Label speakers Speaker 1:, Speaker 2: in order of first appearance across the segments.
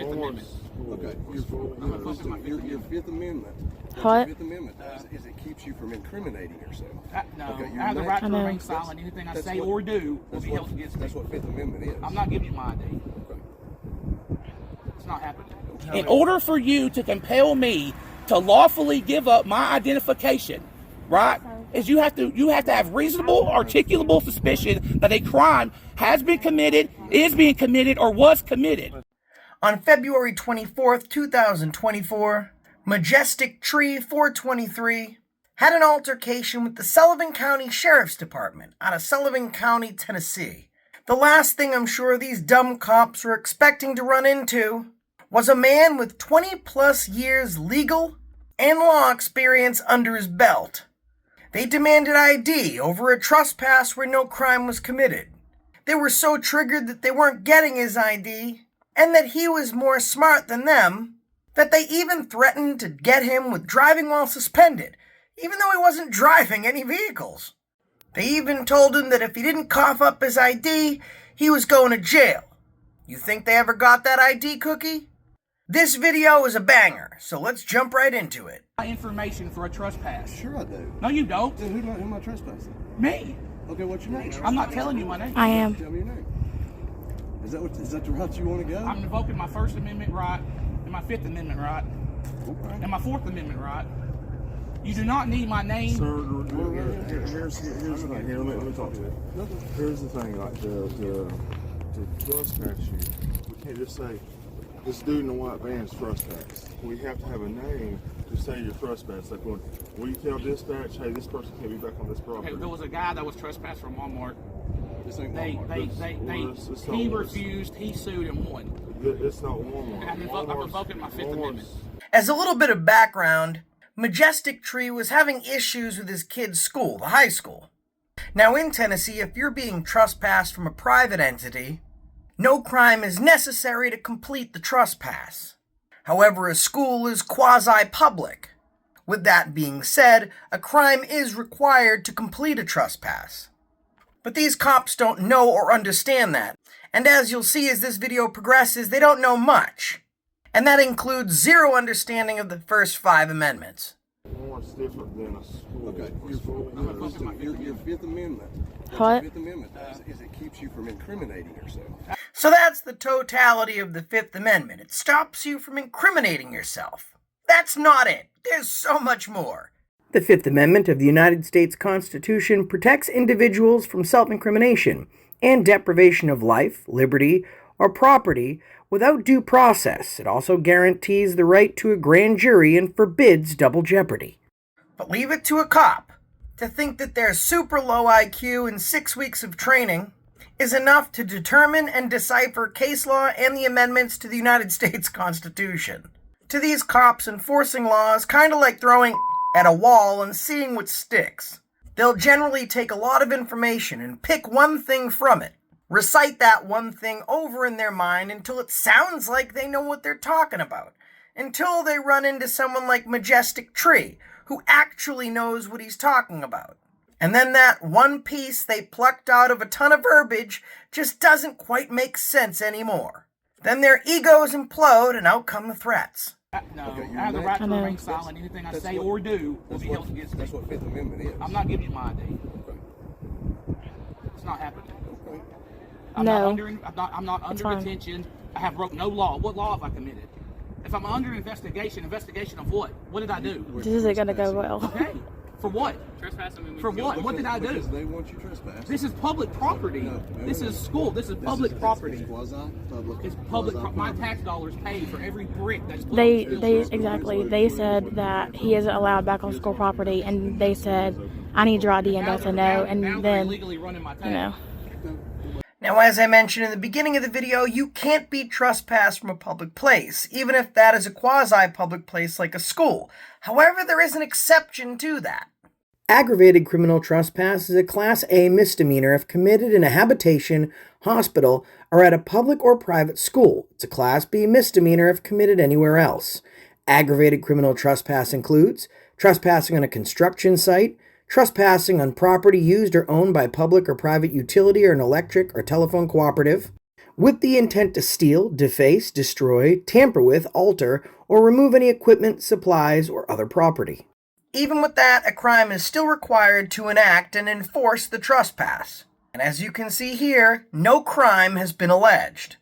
Speaker 1: Fifth Amendment.
Speaker 2: Okay, your Fifth Amendment.
Speaker 3: What?
Speaker 2: Your Fifth Amendment does is it keeps you from incriminating yourself.
Speaker 1: No,
Speaker 2: Okay,
Speaker 1: I have the right to
Speaker 3: know.
Speaker 1: remain silent. Anything I
Speaker 2: That's
Speaker 1: say
Speaker 2: what-
Speaker 1: or do will be held against me.
Speaker 2: That's what Fifth Amendment is.
Speaker 1: I'm not giving you my ID.
Speaker 2: Okay.
Speaker 1: It's not happening.
Speaker 4: In order for you to compel me to lawfully give up my identification, right, is you have to have reasonable, articulable suspicion that a crime has been committed, is being committed, or was committed.
Speaker 5: On February 24th, 2024, Majestic Tree 423 had an altercation with the Sullivan County Sheriff's Department out of Sullivan County, Tennessee. The last thing I'm sure these dumb cops were expecting to run into was a man with 20 plus years legal and law experience under his belt. They demanded ID over a trespass where no crime was committed. They were so triggered that they weren't getting his ID and that he was more smart than them that they even threatened to get him with driving while suspended, even though he wasn't driving any vehicles. They even told him that if he didn't cough up his ID, he was going to jail. You think they ever got that ID, Cookie? This video is a banger, so let's jump right into it.
Speaker 1: My information for a trespass.
Speaker 2: Sure I do.
Speaker 1: No, you don't.
Speaker 2: Then who am I trespassing?
Speaker 1: Me.
Speaker 2: Okay, what's your name?
Speaker 1: I'm not telling you my name.
Speaker 3: I am.
Speaker 2: Tell me your name. Is that the route you want to go?
Speaker 1: I'm invoking my First Amendment right and my Fifth Amendment right
Speaker 2: Okay.
Speaker 1: and my Fourth Amendment right. You do not need my name.
Speaker 6: Sir, here's the thing. Here, let me talk to you. Here's the thing, like to trespass you, we can't just say this dude in the white van is trespass. We have to have a name to say you're trespass. Like when we tell dispatch, hey, this person can't be back on this property.
Speaker 1: Okay, there was a guy that was trespassed from Walmart.
Speaker 2: This ain't
Speaker 1: They
Speaker 2: Walmart.
Speaker 1: he refused. He sued and won.
Speaker 6: It's not Walmart.
Speaker 1: I'm invoking my Fifth Amendment.
Speaker 5: As a little bit of background, Majestic Tree was having issues with his kid's school, the high school. Now in Tennessee, if you're being trespassed from a private entity, no crime is necessary to complete the trespass. However, a school is quasi-public. With that being said, a crime is required to complete a trespass. But these cops don't know or understand that, and as you'll see as this video progresses, they don't know much. And that includes zero understanding of the first 5 amendments.
Speaker 6: Walmart's different than a school.
Speaker 2: Okay, your Fifth Amendment.
Speaker 3: What?
Speaker 2: Your Fifth Amendment does is it keeps you from incriminating yourself.
Speaker 5: So that's the totality of the Fifth Amendment. It stops you from incriminating yourself. That's not it. There's so much more. The Fifth Amendment of the United States Constitution protects individuals from self-incrimination and deprivation of life, liberty, or property without due process. It also guarantees the right to a grand jury and forbids double jeopardy. But leave it to a cop to think that their super low IQ and 6 weeks of training is enough to determine and decipher case law and the amendments to the United States Constitution. To these cops, enforcing law is kind of like throwing at a wall and seeing what sticks. They'll generally take a lot of information and pick one thing from it, recite that one thing over in their mind until it sounds like they know what they're talking about, until they run into someone like Majestic Tree, who actually knows what he's talking about. And then that one piece they plucked out of a ton of verbiage just doesn't quite make sense anymore. Then their egos implode and out come the threats.
Speaker 1: No,
Speaker 2: Okay,
Speaker 1: I have the right to
Speaker 3: I know.
Speaker 1: remain silent. Anything I
Speaker 2: That's
Speaker 1: say
Speaker 2: what-
Speaker 1: or do will be held against me.
Speaker 2: That's what Fifth Amendment is.
Speaker 1: I'm not giving you my ID.
Speaker 2: Okay.
Speaker 1: It's not happening.
Speaker 2: Okay.
Speaker 1: I'm
Speaker 3: No.
Speaker 1: not under
Speaker 3: fine.
Speaker 1: detention. I have broke no law. What law have I committed? If I'm under investigation of what? What did I do?
Speaker 3: This isn't gonna go well.
Speaker 1: Okay. For what?
Speaker 7: Trespassing.
Speaker 1: For what? What did I do?
Speaker 2: Because they want you trespassing.
Speaker 1: This is public property.
Speaker 2: No,
Speaker 1: This is school. This is public property.
Speaker 2: It's quasi-public.
Speaker 1: It's public. My tax dollars pay for every brick that's put
Speaker 3: They
Speaker 1: on the school.
Speaker 3: they said that he isn't allowed back on school property, and they said I need your ID, and that's a no.
Speaker 1: Now
Speaker 3: And
Speaker 1: they're
Speaker 3: then
Speaker 1: illegally running my tax.
Speaker 3: you know,
Speaker 5: Now, as I mentioned in the beginning of the video, you can't be trespassed from a public place, even if that is a quasi-public place like a school. However, there is an exception to that. Aggravated criminal trespass is a Class A misdemeanor if committed in a habitation, hospital, or at a public or private school. It's a Class B misdemeanor if committed anywhere else. Aggravated criminal trespass includes trespassing on a construction site, trespassing on property used or owned by public or private utility or an electric or telephone cooperative, with the intent to steal, deface, destroy, tamper with, alter, or remove any equipment, supplies, or other property. Even with that, a crime is still required to enact and enforce the trespass. And as you can see here, no crime has been alleged.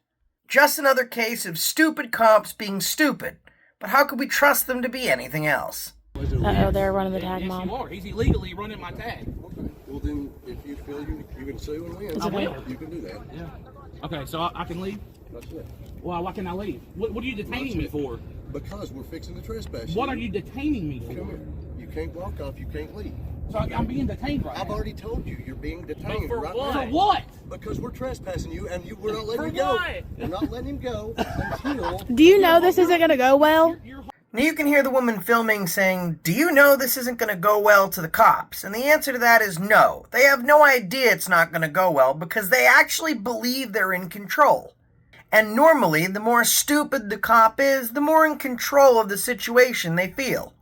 Speaker 5: Just another case of stupid cops being stupid. But how could we trust them to be anything else?
Speaker 3: Uh-oh, they're running the tag,
Speaker 1: Yes,
Speaker 3: Mom.
Speaker 1: you are. He's illegally running my tag.
Speaker 2: Okay. Well, then, if you feel you can sue and win,
Speaker 3: I will.
Speaker 2: you can do that.
Speaker 1: Yeah. Okay, so I can leave?
Speaker 2: That's it.
Speaker 1: Well, why can I leave? What are you detaining me for?
Speaker 2: Because we're fixing the trespass.
Speaker 1: What are you detaining me
Speaker 2: Come
Speaker 1: for?
Speaker 2: here. You can't walk off. You can't leave.
Speaker 1: So I'm being detained right
Speaker 2: I've
Speaker 1: now.
Speaker 2: already told you you're being detained
Speaker 1: For
Speaker 2: right
Speaker 1: what?
Speaker 2: now.
Speaker 1: For what?
Speaker 2: Because we're trespassing you, and we're not letting
Speaker 1: For
Speaker 2: him go.
Speaker 1: what?
Speaker 2: We're not letting him go until.
Speaker 3: Do you know this isn't going to go well?
Speaker 5: Now you can hear the woman filming saying, "Do you know this isn't going to go well to the cops?" And the answer to that is no. They have no idea it's not going to go well because they actually believe they're in control. And normally, the more stupid the cop is, the more in control of the situation they feel.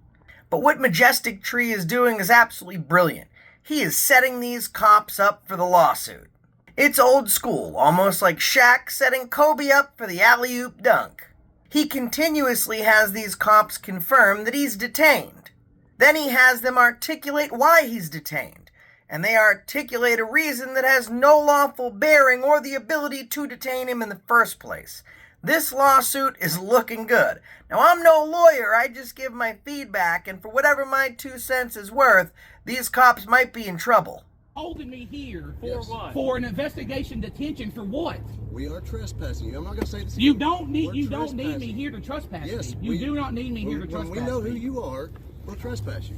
Speaker 5: But what Majestic Tree is doing is absolutely brilliant. He is setting these cops up for the lawsuit. It's old school, almost like Shaq setting Kobe up for the alley-oop dunk. He continuously has these cops confirm that he's detained. Then he has them articulate why he's detained. And they articulate a reason that has no lawful bearing or the ability to detain him in the first place. This lawsuit is looking good. Now, I'm no lawyer, I just give my feedback, and for whatever my 2 cents is worth, these cops might be in trouble.
Speaker 1: Holding me here for
Speaker 2: Yes.
Speaker 1: what? For an investigation detention for what?
Speaker 2: We are trespassing you. I'm not going to say this.
Speaker 1: You
Speaker 2: again.
Speaker 1: don't need
Speaker 2: We're
Speaker 1: you don't need me
Speaker 2: trespassing.
Speaker 1: here to trespass
Speaker 2: Yes,
Speaker 1: me. You do not need me here to trespass
Speaker 2: When we know
Speaker 1: me.
Speaker 2: who you are, we'll trespass you.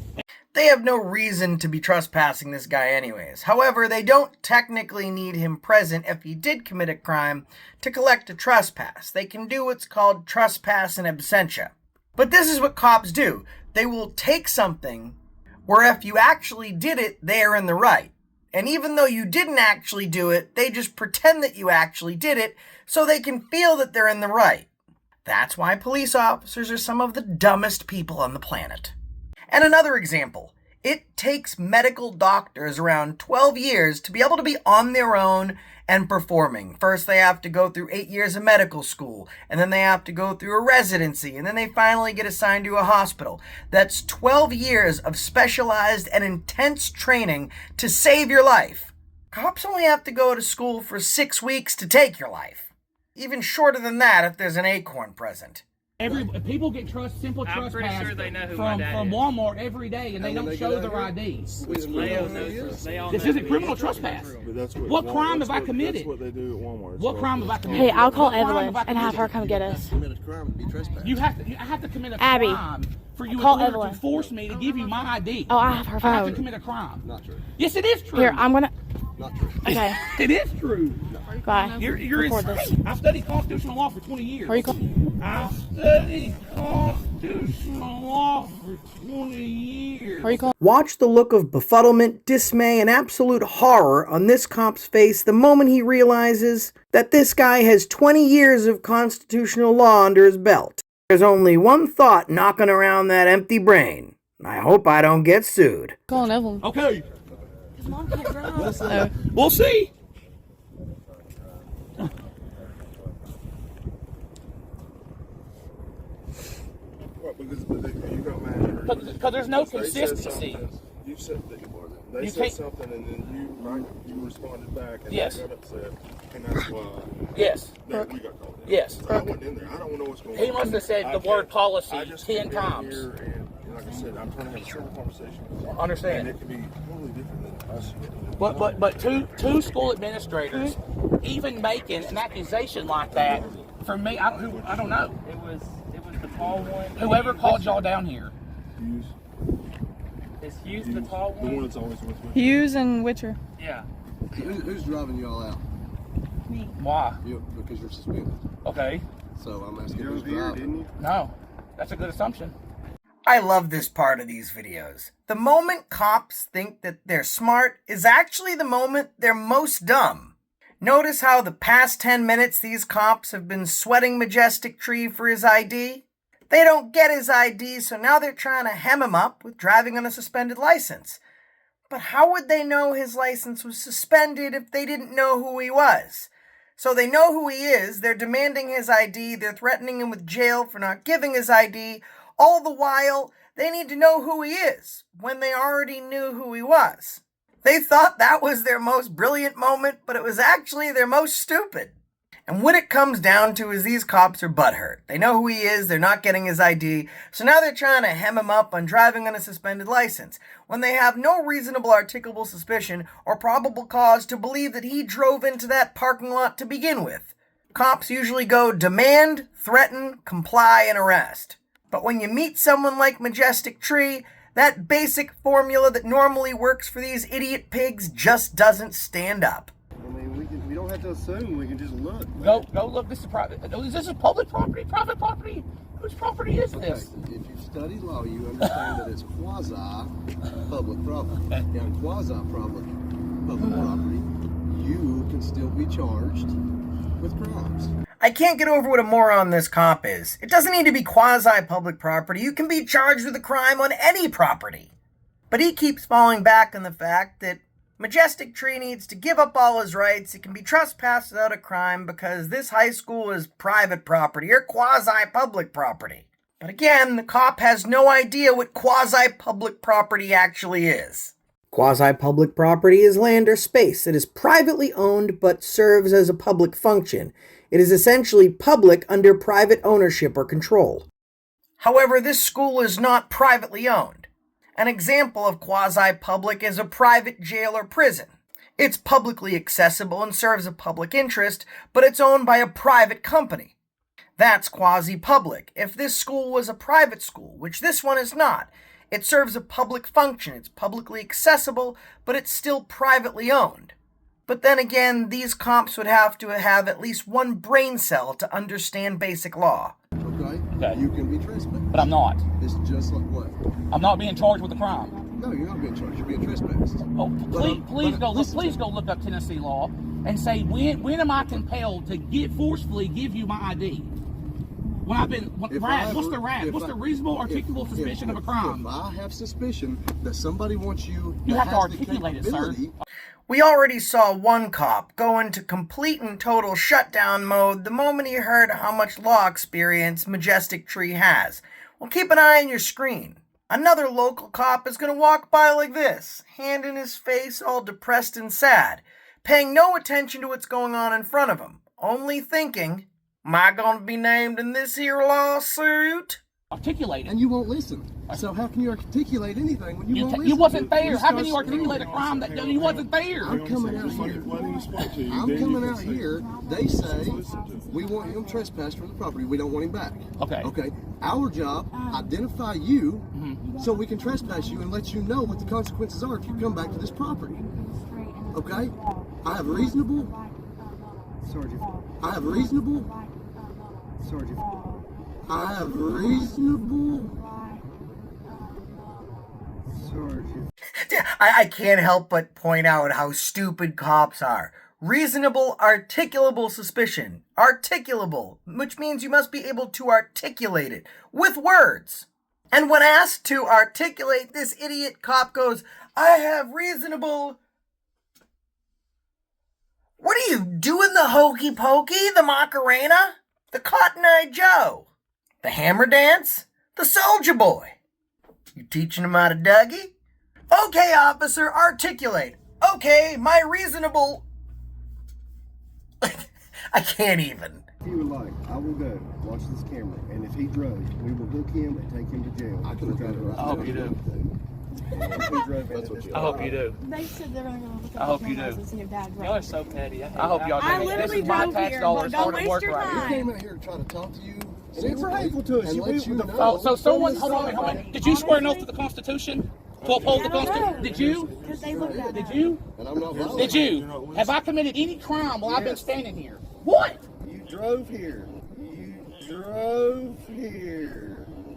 Speaker 5: They have no reason to be trespassing this guy anyways. However, they don't technically need him present if he did commit a crime to collect a trespass. They can do what's called trespass in absentia. But this is what cops do. They will take something where if you actually did it, they are in the right. And even though you didn't actually do it, they just pretend that you actually did it so they can feel that they're in the right. That's why police officers are some of the dumbest people on the planet. And another example, it takes medical doctors around 12 years to be able to be on their own and performing. First, they have to go through 8 years of medical school, and then they have to go through a residency, and then they finally get assigned to a hospital. That's 12 years of specialized and intense training to save your life. Cops only have to go to school for 6 weeks to take your life. Even shorter than that if there's an acorn present.
Speaker 1: People get simple
Speaker 7: I'm pretty
Speaker 1: trespass
Speaker 7: sure they know who
Speaker 1: from
Speaker 7: my dad is.
Speaker 1: Walmart every day, and they
Speaker 2: when
Speaker 1: don't
Speaker 2: they
Speaker 1: show
Speaker 2: get
Speaker 1: their
Speaker 2: out here,
Speaker 1: IDs.
Speaker 7: They all know. They all
Speaker 1: This
Speaker 7: know
Speaker 1: isn't
Speaker 7: who
Speaker 1: criminal
Speaker 7: he is.
Speaker 1: trespass.
Speaker 6: But that's
Speaker 1: What crime have I committed?
Speaker 6: That's what they do at Walmart.
Speaker 1: What crime have I
Speaker 3: Hey,
Speaker 1: committed?
Speaker 3: I'll call
Speaker 1: What crime
Speaker 3: Evelyn
Speaker 1: have I
Speaker 3: and have her
Speaker 1: committed?
Speaker 3: come get us.
Speaker 2: Commit a crime to be trespassed.
Speaker 1: I have to commit a
Speaker 3: Abby,
Speaker 1: crime for you in
Speaker 3: call
Speaker 1: order
Speaker 3: Evelyn.
Speaker 1: to force me to give you my ID.
Speaker 3: Oh, I have her
Speaker 1: I have to
Speaker 3: phone.
Speaker 1: commit a crime.
Speaker 2: Not true.
Speaker 1: Yes, it is true.
Speaker 3: Here, I'm gonna.
Speaker 2: Not true.
Speaker 3: Okay,
Speaker 1: It is true.
Speaker 3: bye.
Speaker 1: You're
Speaker 3: Record this.
Speaker 1: insane. I've studied constitutional law for 20 years.
Speaker 3: Where you going?
Speaker 1: I've studied constitutional law for 20 years.
Speaker 3: Where you going?
Speaker 5: Watch the look of befuddlement, dismay, and absolute horror on this cop's face the moment he realizes that this guy has 20 years of constitutional law under his belt. There's only one thought knocking around that empty brain. I hope I don't get sued.
Speaker 3: Calling Evelyn.
Speaker 1: Okay,
Speaker 3: Mom can't drive.
Speaker 1: we'll see.
Speaker 6: What, because you got mad.
Speaker 1: Because there's no
Speaker 6: They said
Speaker 1: consistency.
Speaker 6: something. You said that they
Speaker 1: You
Speaker 6: said
Speaker 1: can't-
Speaker 6: something, and then you responded back, and
Speaker 1: Yes.
Speaker 6: they got upset, and that's why
Speaker 1: Yes.
Speaker 6: that we got called in.
Speaker 1: Yes.
Speaker 6: So I went in there. I don't know what's going on.
Speaker 1: He must have said the word policy
Speaker 6: I just
Speaker 1: 10
Speaker 6: came in
Speaker 1: times.
Speaker 6: here and like I said, I'm trying to have a civil conversation with you.
Speaker 1: Understand.
Speaker 6: And it can be totally different than us.
Speaker 1: But two school administrators even making an accusation like that, for me, I don't know.
Speaker 7: It was the tall one.
Speaker 1: Whoever called y'all down here.
Speaker 6: Hughes,
Speaker 7: Is Hughes the tall
Speaker 6: the one
Speaker 7: one?
Speaker 6: that's always with me.
Speaker 8: Hughes and Witcher.
Speaker 7: Yeah.
Speaker 2: Who's driving you all out?
Speaker 1: Why?
Speaker 2: Because you're suspended.
Speaker 1: Okay.
Speaker 2: So I'm asking
Speaker 6: You
Speaker 2: who's
Speaker 6: drove here,
Speaker 2: driving.
Speaker 6: didn't you?
Speaker 1: No. That's a good assumption.
Speaker 5: I love this part of these videos. The moment cops think that they're smart is actually the moment they're most dumb. Notice how the past 10 minutes these cops have been sweating Majestic Tree for his ID? They don't get his ID, so now they're trying to hem him up with driving on a suspended license. But how would they know his license was suspended if they didn't know who he was? So they know who he is, they're demanding his ID, they're threatening him with jail for not giving his ID. All the while, they need to know who he is, when they already knew who he was. They thought that was their most brilliant moment, but it was actually their most stupid. And what it comes down to is these cops are butthurt. They know who he is, they're not getting his ID, so now they're trying to hem him up on driving on a suspended license, when they have no reasonable articulable suspicion or probable cause to believe that he drove into that parking lot to begin with. Cops usually go demand, threaten, comply, and arrest. But when you meet someone like Majestic Tree, that basic formula that normally works for these idiot pigs just doesn't stand up.
Speaker 2: I mean, we don't have to assume. We can just look.
Speaker 4: Go look. This is private. Is this public property? Private property? Whose property is this?
Speaker 2: Okay. If you've studied law, you understand that it's quasi-public property. And quasi-public property, you can still be charged with crimes.
Speaker 5: I can't get over what a moron this cop is. It doesn't need to be quasi-public property. You can be charged with a crime on any property. But he keeps falling back on the fact that Majestic Tree needs to give up all his rights. It can be trespassed without a crime because this high school is private property or quasi-public property. But again, the cop has no idea what quasi-public property actually is. Quasi-public property is land or space that is privately owned but serves as a public function. It is essentially public under private ownership or control. However, this school is not privately owned. An example of quasi-public is a private jail or prison. It's publicly accessible and serves a public interest, but it's owned by a private company. That's quasi-public. If this school was a private school, which this one is not, it serves a public function. It's publicly accessible, but it's still privately owned. But then again, these cops would have to have at least one brain cell to understand basic law.
Speaker 2: Okay? You can be trespassed.
Speaker 4: But I'm not.
Speaker 2: It's just like what?
Speaker 4: I'm not being charged with a crime.
Speaker 2: No, you're not being charged. You're being trespassed.
Speaker 4: Oh, please go look up Tennessee law and say when am I compelled to forcefully give you my ID? When I've been what's the reasonable articulable suspicion of a crime?
Speaker 2: If I have suspicion that somebody wants you,
Speaker 4: you have to articulate it, sir.
Speaker 5: We already saw one cop go into complete and total shutdown mode the moment he heard how much law experience Majestic Tree has. Well, keep an eye on your screen. Another local cop is going to walk by like this, hand in his face, all depressed and sad, paying no attention to what's going on in front of him, only thinking, am I going to be named in this here lawsuit?
Speaker 4: Articulate it.
Speaker 2: And you won't listen. So how can you articulate anything when you won't listen?
Speaker 4: You wasn't there. How can you articulate a crime that you wasn't there?
Speaker 2: I'm coming out here. They say we want him trespassed from the property. We don't want him back. Okay. Our job, identify you so we can trespass you and let you know what the consequences are if you come back to this property. Okay? I have reasonable. Sergeant.
Speaker 5: I can't help but point out how stupid cops are. Reasonable, articulable suspicion. Articulable, which means you must be able to articulate it with words. And when asked to articulate, this idiot cop goes, I have reasonable... What are you doing, the hokey pokey, the Macarena, the Cotton-Eye Joe, the Hammer Dance, the Soldier Boy? You teaching him how to Dougie? Okay, officer, articulate. Okay, my reasonable... I can't even.
Speaker 2: If you would like, I will go watch this camera, and if he drove, we will hook him and take him to jail. I can look at it.
Speaker 7: I hope you do. I hope you do.
Speaker 3: They said they're going to go look at
Speaker 7: I hope you
Speaker 3: cameras and see
Speaker 7: do.
Speaker 3: if Dad
Speaker 7: Y'all are so petty.
Speaker 4: I hope y'all
Speaker 3: I
Speaker 4: do. This
Speaker 3: literally
Speaker 4: is my
Speaker 3: drove
Speaker 4: tax
Speaker 3: here,
Speaker 4: dollars
Speaker 3: but don't
Speaker 4: hard at
Speaker 3: waste
Speaker 4: work
Speaker 3: your
Speaker 4: right
Speaker 3: time.
Speaker 2: We came out here to try to talk to you.
Speaker 6: See, we're hateful to us.
Speaker 2: And let you know.
Speaker 4: Oh, so someone, hold on. Did you swear an oath to the Constitution? To uphold the Constitution? Did you?
Speaker 3: Because they looked at
Speaker 4: Did
Speaker 3: it.
Speaker 4: you?
Speaker 2: And I'm not violating.
Speaker 4: Did you? Have I committed any crime while I've been standing here? What?
Speaker 2: You drove here.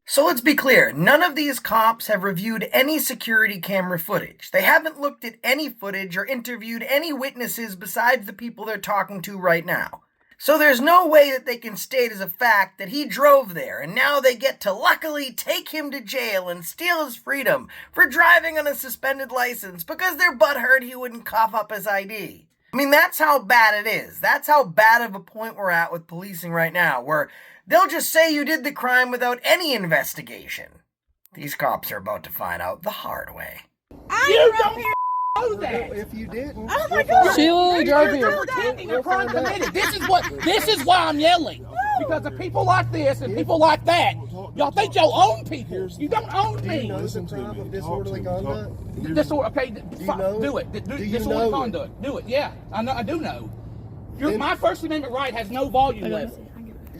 Speaker 5: So let's be clear, none of these cops have reviewed any security camera footage. They haven't looked at any footage or interviewed any witnesses besides the people they're talking to right now. So there's no way that they can state as a fact that he drove there, and now they get to luckily take him to jail and steal his freedom for driving on a suspended license because they're butthurt he wouldn't cough up his ID. I mean, that's how bad it is. That's how bad of a point we're at with policing right now, where they'll just say you did the crime without any investigation. These cops are about to find out the hard way.
Speaker 4: You don't know that.
Speaker 2: If you didn't,
Speaker 3: Oh my God!
Speaker 1: Sheila drove here.
Speaker 4: You're pretending a crime committed. This is why I'm yelling. Because of people like this and people like that. Y'all think y'all own people. You don't own me.
Speaker 2: the crime of disorderly conduct?
Speaker 4: Okay, do it. Disorderly conduct. Do it. Yeah, I do know. My First Amendment right has no volume left.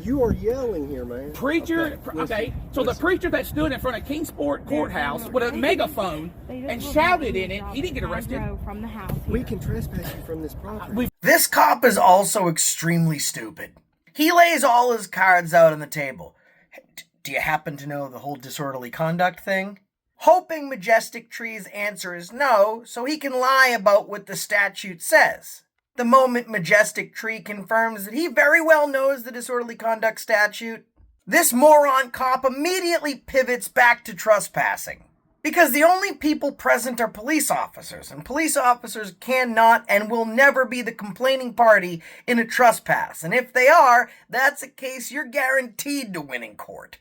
Speaker 2: You are yelling here, man.
Speaker 4: Preacher, okay, so the preacher that stood in front of Kingsport Courthouse with a megaphone and shouted in it, he didn't get arrested.
Speaker 3: From the house.
Speaker 2: We can trespass you from this property.
Speaker 5: This cop is also extremely stupid. He lays all his cards out on the table. Do you happen to know the whole disorderly conduct thing? Hoping Majestic Tree's answer is no, so he can lie about what the statute says. The moment Majestic Tree confirms that he very well knows the disorderly conduct statute, this moron cop immediately pivots back to trespassing. Because the only people present are police officers, and police officers cannot and will never be the complaining party in a trespass. And if they are, that's a case you're guaranteed to win in court.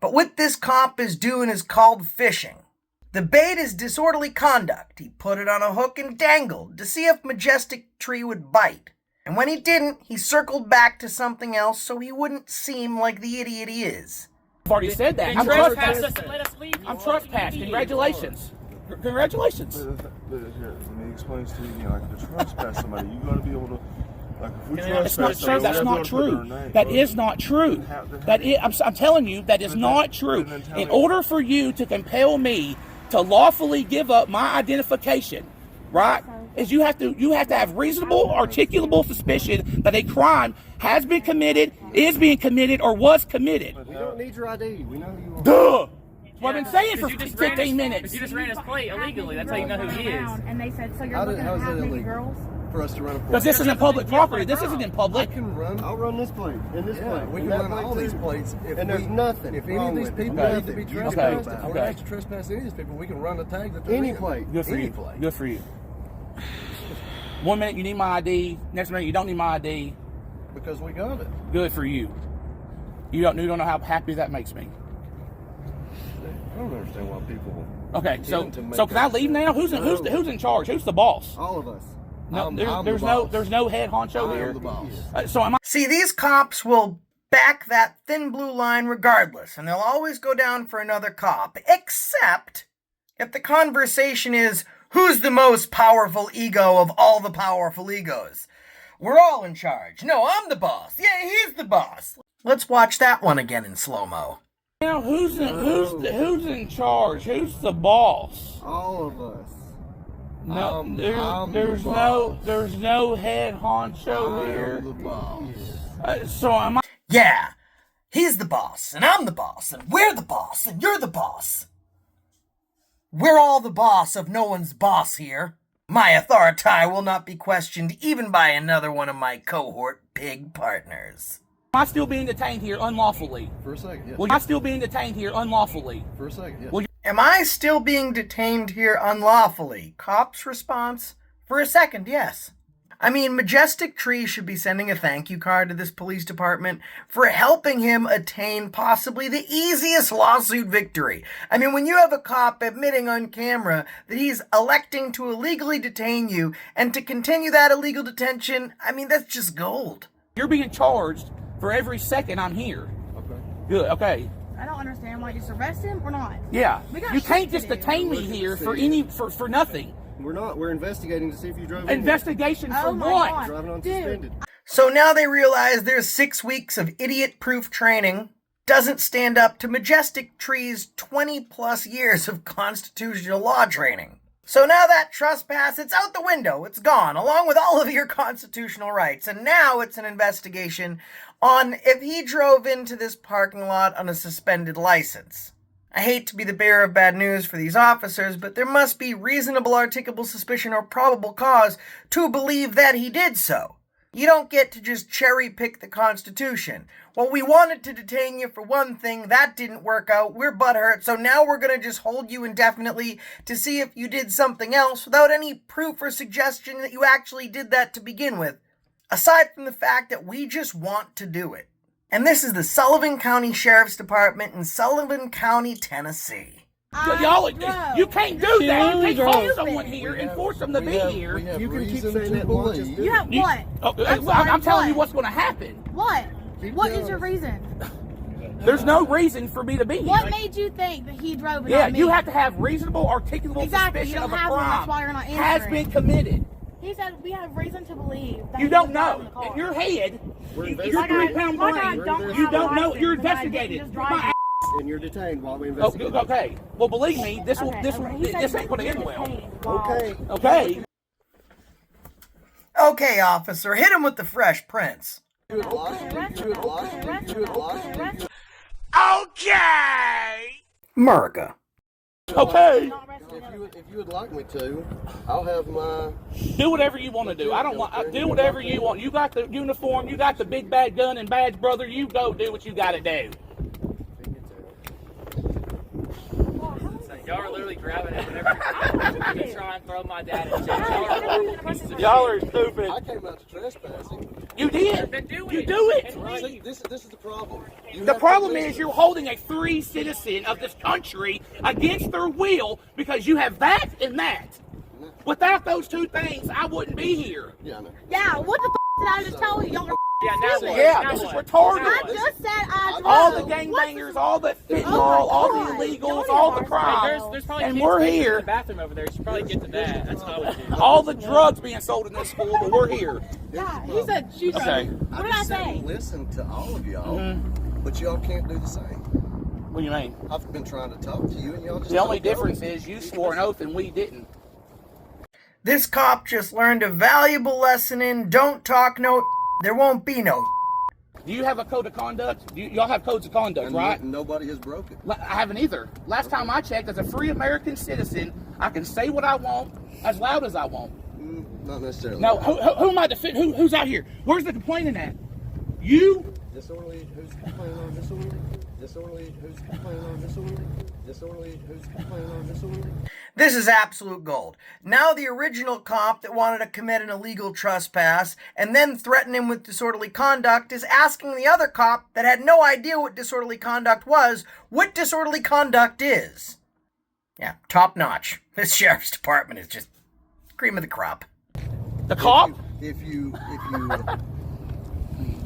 Speaker 5: But what this cop is doing is called fishing. The bait is disorderly conduct. He put it on a hook and dangled to see if Majestic Tree would bite. And when he didn't, he circled back to something else so he wouldn't seem like the idiot he is.
Speaker 4: I've already said that. I'm
Speaker 7: Trespass
Speaker 4: trespassed.
Speaker 7: us and let us leave.
Speaker 4: I'm trespassed. Congratulations. Congratulations.
Speaker 6: But here, let me explain to you again. Like, to trespass somebody, you got to be able to. Like, if we
Speaker 4: That's
Speaker 6: trespass
Speaker 4: not true.
Speaker 6: somebody,
Speaker 4: That's
Speaker 6: we
Speaker 4: not
Speaker 6: have to put their
Speaker 4: true.
Speaker 6: name,
Speaker 4: That
Speaker 6: but-
Speaker 4: is not true. I'm telling you, that is not true. In order for you to compel me to lawfully give up my identification, right, is you have to have reasonable, articulable suspicion that a crime has been committed, is being committed, or was committed.
Speaker 2: We don't need your ID. We know who you are.
Speaker 4: Duh! That's what I've been saying for
Speaker 7: You just ran
Speaker 4: 15
Speaker 7: his-
Speaker 4: minutes.
Speaker 7: You just ran his plate illegally. That's how you know who he is.
Speaker 3: And they said, so you're
Speaker 2: How
Speaker 3: looking
Speaker 2: is
Speaker 3: at
Speaker 2: that
Speaker 3: half naked
Speaker 2: illegal?
Speaker 3: girls?
Speaker 2: For us to run a
Speaker 4: Because this isn't public property. This isn't in public.
Speaker 2: I'll run this plate and this plate. We can
Speaker 8: and
Speaker 2: run
Speaker 8: that
Speaker 2: all
Speaker 8: plate
Speaker 2: these
Speaker 8: too.
Speaker 2: plates.
Speaker 8: And there's nothing
Speaker 2: If any
Speaker 8: wrong
Speaker 2: of these
Speaker 8: with it.
Speaker 2: people
Speaker 4: Okay.
Speaker 2: need to be
Speaker 8: Okay.
Speaker 2: trespassed, I would
Speaker 4: Okay.
Speaker 2: have to trespass any of these people. We can run the tag that they're
Speaker 8: Any
Speaker 2: in.
Speaker 8: plate.
Speaker 4: Good for
Speaker 2: Any
Speaker 4: you.
Speaker 2: plate.
Speaker 4: Good for you. 1 minute you need my ID. Next minute you don't need my ID.
Speaker 2: Because we got it.
Speaker 4: Good for you. You don't know how happy that makes me.
Speaker 2: I don't understand why people.
Speaker 4: Okay, so
Speaker 2: Even to make
Speaker 4: can I
Speaker 2: that
Speaker 4: leave now? Who's in charge? Who's the boss?
Speaker 8: All of us.
Speaker 4: No,
Speaker 2: I'm
Speaker 4: there's
Speaker 2: the
Speaker 4: no
Speaker 2: boss.
Speaker 4: there's no head honcho
Speaker 2: I
Speaker 4: here.
Speaker 2: am the boss.
Speaker 4: So am I?
Speaker 5: See, these cops will back that thin blue line regardless, and they'll always go down for another cop, except if the conversation is, who's the most powerful ego of all the powerful egos? We're all in charge. No, I'm the boss. Yeah, he's the boss. Let's watch that one again in slow-mo.
Speaker 4: Now who's in charge? Who's the boss?
Speaker 8: All of us.
Speaker 4: No,
Speaker 2: I'm
Speaker 4: there's
Speaker 2: the
Speaker 4: no head honcho here.
Speaker 2: I'm the boss.
Speaker 4: So am I?
Speaker 5: Yeah, he's the boss, and I'm the boss, and we're the boss, and you're the boss. We're all the boss of no one's boss here. My authority will not be questioned even by another one of my cohort pig partners.
Speaker 4: Am I still being detained here unlawfully?
Speaker 2: For a second, yes.
Speaker 4: Well, I'm still being detained here unlawfully.
Speaker 2: For a second, yes.
Speaker 4: Well,
Speaker 5: Am I still being detained here unlawfully? Cop's response? For a second, yes. I mean, Majestic Tree should be sending a thank you card to this police department for helping him attain possibly the easiest lawsuit victory. I mean, when you have a cop admitting on camera that he's electing to illegally detain you and to continue that illegal detention, I mean, that's just gold.
Speaker 4: You're being charged for every second I'm here.
Speaker 2: Okay.
Speaker 4: Good. Okay.
Speaker 3: I don't understand why you just arrest him or not.
Speaker 4: Yeah.
Speaker 3: We got
Speaker 4: You can't
Speaker 3: shit to
Speaker 4: just
Speaker 3: do.
Speaker 4: detain me here for nothing.
Speaker 8: We're not. We're investigating to see if you drove in here.
Speaker 4: Investigation for
Speaker 3: Oh my
Speaker 4: what?
Speaker 3: God.
Speaker 8: Driving on
Speaker 3: Dude.
Speaker 8: suspended.
Speaker 5: So now they realize their 6 weeks of idiot-proof training doesn't stand up to Majestic Tree's 20-plus years of constitutional law training. So now that trespass, it's out the window, it's gone, along with all of your constitutional rights. And now it's an investigation on if he drove into this parking lot on a suspended license. I hate to be the bearer of bad news for these officers, but there must be reasonable articulable suspicion or probable cause to believe that he did so. You don't get to just cherry pick the Constitution. Well, we wanted to detain you for one thing, that didn't work out, we're butthurt, so now we're gonna just hold you indefinitely to see if you did something else without any proof or suggestion that you actually did that to begin with, aside from the fact that we just want to do it. And this is the Sullivan County Sheriff's Department in Sullivan County, Tennessee.
Speaker 4: Y'all, you can't do that. You can't hold someone here and force them to be here.
Speaker 2: You
Speaker 8: can keep
Speaker 2: reason
Speaker 8: saying
Speaker 2: to
Speaker 8: that long as
Speaker 2: believe.
Speaker 3: You have what?
Speaker 4: I'm telling you what's going to happen.
Speaker 3: What?
Speaker 2: Keep
Speaker 3: What
Speaker 2: going.
Speaker 3: is your reason?
Speaker 4: There's no reason for me to be here.
Speaker 3: What made you think that he drove it?
Speaker 4: Yeah,
Speaker 3: on me?
Speaker 4: you have to have reasonable, articulable
Speaker 3: Exactly, you
Speaker 4: suspicion
Speaker 3: don't
Speaker 4: of a
Speaker 3: have one, that's why
Speaker 4: crime
Speaker 3: you're not
Speaker 4: has
Speaker 3: answering.
Speaker 4: been committed.
Speaker 3: He said we have reason to believe that
Speaker 4: You
Speaker 3: he
Speaker 4: don't
Speaker 3: was driving
Speaker 4: know.
Speaker 3: the car.
Speaker 4: In your head,
Speaker 8: We're
Speaker 4: your
Speaker 8: investigating.
Speaker 4: 3-pound
Speaker 3: My guy
Speaker 4: brain,
Speaker 3: don't
Speaker 4: you
Speaker 3: have
Speaker 4: don't
Speaker 3: a
Speaker 4: know.
Speaker 3: license,
Speaker 4: You're
Speaker 3: the guy didn't
Speaker 4: investigating.
Speaker 3: just drive
Speaker 4: My
Speaker 3: it.
Speaker 8: And you're detained while we
Speaker 4: Oh,
Speaker 8: investigate.
Speaker 4: okay. Well, believe me, this
Speaker 3: Okay, he said
Speaker 4: this
Speaker 3: you
Speaker 4: ain't going to
Speaker 3: were
Speaker 4: end well.
Speaker 3: detained while-
Speaker 8: Okay.
Speaker 4: Okay.
Speaker 5: Okay, officer, hit him with the Fresh Prince. America.
Speaker 4: Okay.
Speaker 8: If you would like me to, I'll have my.
Speaker 4: Do whatever you want to do. I don't want. Do whatever you want. You got the uniform. You got the big bad gun and badge, brother. You go do what you got to do.
Speaker 7: Y'all are literally grabbing it whenever you try and throw my dad in jail. Y'all are horrible pieces of
Speaker 4: Y'all are
Speaker 7: shit.
Speaker 4: stupid.
Speaker 8: I came out to trespassing.
Speaker 4: You did.
Speaker 7: Then do
Speaker 4: You
Speaker 7: it.
Speaker 4: do it.
Speaker 7: And
Speaker 8: See,
Speaker 7: leave.
Speaker 8: this is the problem. You
Speaker 4: The
Speaker 8: have to
Speaker 4: problem
Speaker 8: listen.
Speaker 4: is you're holding a free citizen of this country against their will because you have that and that. Without those two things, I wouldn't be here.
Speaker 8: Yeah, I know.
Speaker 3: Yeah, what the did I just tell you? Y'all are
Speaker 7: Yeah, now what?
Speaker 4: Yeah,
Speaker 7: Now
Speaker 4: this is
Speaker 7: what?
Speaker 4: retarded.
Speaker 3: I just said I drove.
Speaker 4: All the
Speaker 3: What's
Speaker 4: gangbangers, all the fentanyl,
Speaker 3: Oh my
Speaker 4: all
Speaker 3: God.
Speaker 4: the illegals,
Speaker 3: Y'all
Speaker 4: all the
Speaker 3: are
Speaker 4: crime,
Speaker 7: There's probably
Speaker 4: and
Speaker 7: kids
Speaker 4: we're
Speaker 7: playing
Speaker 4: here.
Speaker 7: in the bathroom over there. You should probably get to that. That's what I would do.
Speaker 4: All the drugs being sold in this school, but we're here.
Speaker 3: Yeah, he said she drove.
Speaker 4: Okay.
Speaker 3: What did I
Speaker 2: just sat
Speaker 3: say?
Speaker 2: and listen to all of y'all, but y'all can't do the same.
Speaker 4: What do you mean?
Speaker 2: I've been trying to talk to you, and y'all just
Speaker 4: The only
Speaker 2: don't go.
Speaker 4: difference is you swore an oath and we didn't.
Speaker 5: This cop just learned a valuable lesson in don't talk no, there won't be no.
Speaker 4: Do you have a code of conduct? Y'all have codes of conduct,
Speaker 2: And
Speaker 4: right?
Speaker 2: nobody has broken.
Speaker 4: I haven't either. Last time I checked, as a free American citizen, I can say what I want as loud as I want.
Speaker 2: Not necessarily.
Speaker 4: No, who am I defending? Who's out here? Where's the complaining at? You?
Speaker 8: Disorderly, who's complaining on disorderly? Disorderly, who's complaining on disorderly? Disorderly, who's complaining on disorderly?
Speaker 5: This is absolute gold. Now the original cop that wanted to commit an illegal trespass and then threaten him with disorderly conduct is asking the other cop that had no idea what disorderly conduct was, what disorderly conduct is. Yeah, top notch. This sheriff's department is just cream of the crop.
Speaker 4: The cop?
Speaker 2: If you,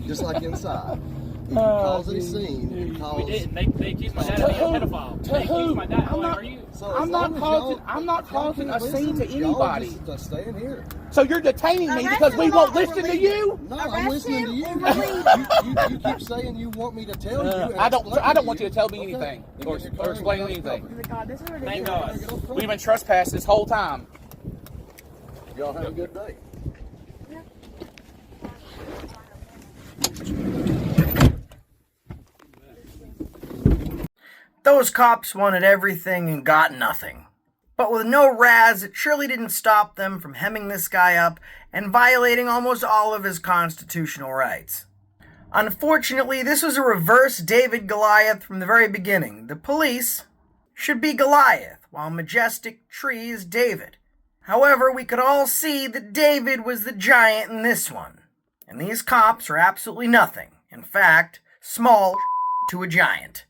Speaker 2: just like inside, if you cause a scene, you
Speaker 7: We
Speaker 2: cause.
Speaker 7: didn't. They accused my dad of being a pedophile.
Speaker 4: To
Speaker 7: They accused
Speaker 4: who?
Speaker 7: my dad.
Speaker 4: I'm
Speaker 7: I'm like,
Speaker 4: not-
Speaker 7: are you?
Speaker 2: So
Speaker 4: I'm
Speaker 2: as
Speaker 4: not
Speaker 2: long as
Speaker 4: causing-
Speaker 2: y'all-
Speaker 4: I'm not
Speaker 2: y'all
Speaker 4: causing
Speaker 2: can't
Speaker 4: a scene to
Speaker 2: listen, y'all
Speaker 4: anybody.
Speaker 2: just stay in here.
Speaker 4: So you're detaining me because we won't listen to you?
Speaker 2: No, I'm
Speaker 3: Arrest
Speaker 2: listening to
Speaker 3: him
Speaker 2: you.
Speaker 3: or release
Speaker 2: You keep saying you want me to tell you. and
Speaker 4: I don't
Speaker 2: explain
Speaker 4: want you to tell me
Speaker 2: Okay.
Speaker 4: anything
Speaker 2: Then
Speaker 4: or
Speaker 2: get your car and
Speaker 4: explain
Speaker 2: get off
Speaker 4: anything.
Speaker 2: property.
Speaker 3: Oh my God, this is
Speaker 7: Thank
Speaker 3: ridiculous.
Speaker 7: God.
Speaker 4: We've been trespassed this whole time.
Speaker 2: Y'all have a good day.
Speaker 5: Those cops wanted everything and got nothing. But with no Raz, it surely didn't stop them from hemming this guy up and violating almost all of his constitutional rights. Unfortunately, this was a reverse David Goliath from the very beginning. The police should be Goliath, while Majestic Tree is David. However, we could all see that David was the giant in this one. And these cops are absolutely nothing. In fact, small to a giant.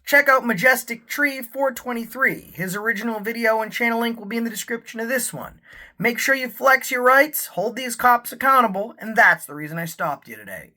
Speaker 5: Check out Majestic Tree 423. His original video and channel link will be in the description of this one. Make sure you flex your rights, hold these cops accountable, and that's the reason I stopped you today.